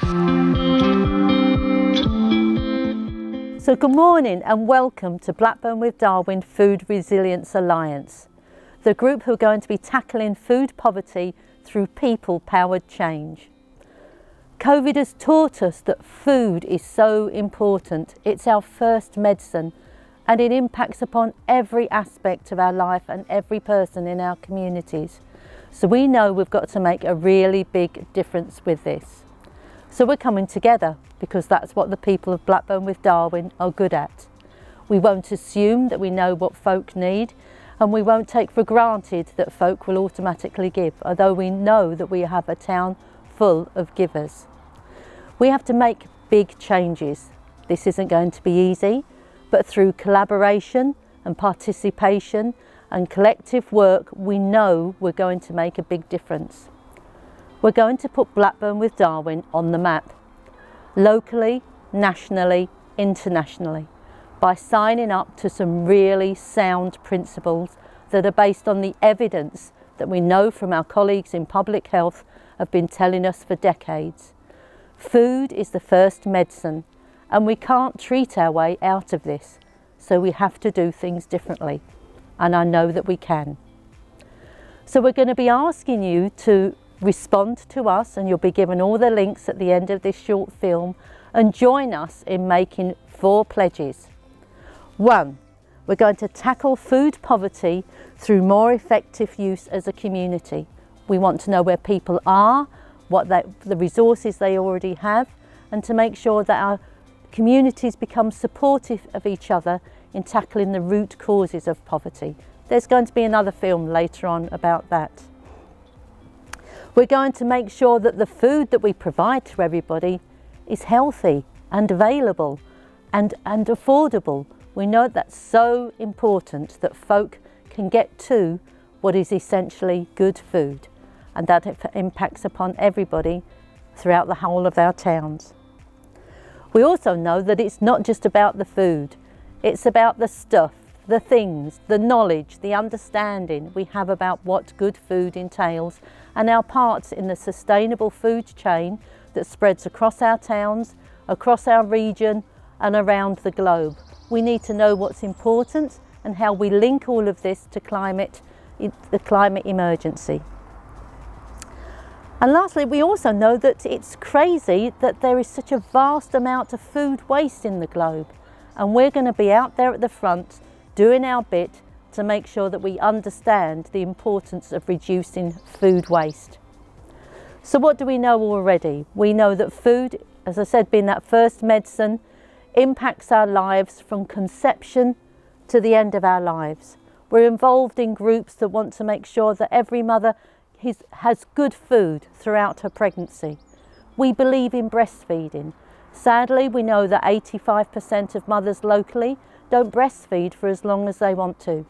So good morning and welcome to Blackburn with Darwen Food Resilience Alliance, the group who are going to be tackling food poverty through people-powered change. COVID has taught us that food is so important. It's our first medicine and it impacts upon every aspect of our life and every person in our communities. So we know we've got to make a really big difference with this. So we're coming together because that's what the people of Blackburn with Darwen are good at. We won't assume that we know what folk need, and we won't take for granted that folk will automatically give, although we know that we have a town full of givers. We have to make big changes. This isn't going to be easy, but through collaboration and participation and collective work, we know we're going to make a big difference. We're going to put Blackburn with Darwen on the map, locally, nationally, internationally, by signing up to some really sound principles that are based on the evidence that we know from our colleagues in public health have been telling us for decades. Food is the first medicine, and we can't treat our way out of this, so we have to do things differently, and I know that we can. So we're going to be asking you to respond to us, and you'll be given all the links at the end of this short film, and join us in making 4 pledges. 1, we're going to tackle food poverty through more effective use as a community. We want to know where people are, what the resources they already have, and to make sure that our communities become supportive of each other in tackling the root causes of poverty. There's going to be another film later on about that. We're going to make sure that the food that we provide to everybody is healthy and available and affordable. We know that's so important that folk can get to what is essentially good food, and that it impacts upon everybody throughout the whole of our towns. We also know that it's not just about the food, it's about the stuff, the things, the knowledge, the understanding we have about what good food entails and our parts in the sustainable food chain that spreads across our towns, across our region and around the globe. We need to know what's important and how we link all of this to the climate emergency. And lastly, we also know that it's crazy that there is such a vast amount of food waste in the globe, and we're going to be out there at the front doing our bit to make sure that we understand the importance of reducing food waste. So what do we know already? We know that food, as I said, being that first medicine, impacts our lives from conception to the end of our lives. We're involved in groups that want to make sure that every mother has good food throughout her pregnancy. We believe in breastfeeding. Sadly, we know that 85% of mothers locally don't breastfeed for as long as they want to.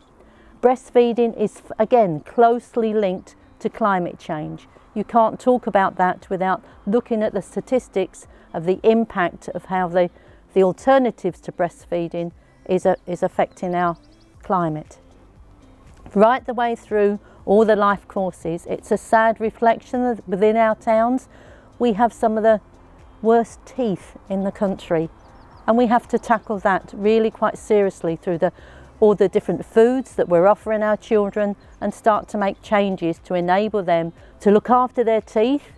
Breastfeeding is, again, closely linked to climate change. You can't talk about that without looking at the statistics of the impact of how the alternatives to breastfeeding is affecting our climate. Right the way through all the life courses, it's a sad reflection that within our towns we have some of the worst teeth in the country, and we have to tackle that really quite seriously through all the different foods that we're offering our children, and start to make changes to enable them to look after their teeth,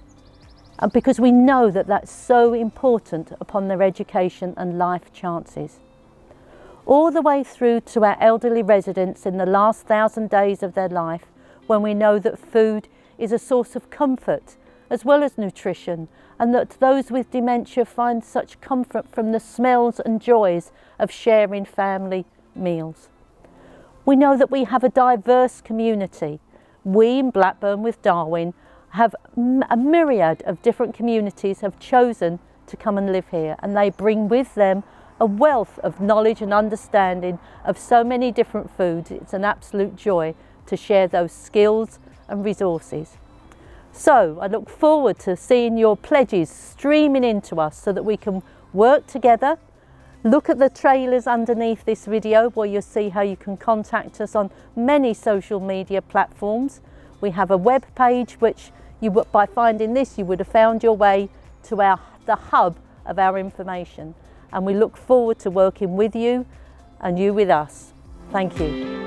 because we know that that's so important upon their education and life chances. All the way through to our elderly residents in the last 1,000 days of their life, when we know that food is a source of comfort as well as nutrition, and that those with dementia find such comfort from the smells and joys of sharing family meals. We know that we have a diverse community. We in Blackburn with Darwen have a myriad of different communities have chosen to come and live here, and they bring with them a wealth of knowledge and understanding of so many different foods. It's an absolute joy to share those skills and resources. So I look forward to seeing your pledges streaming into us so that we can work together. Look at the trailers underneath this video where you'll see how you can contact us on many social media platforms. We have a web page which by finding this you would have found your way to the hub of our information, and we look forward to working with you and you with us. Thank you.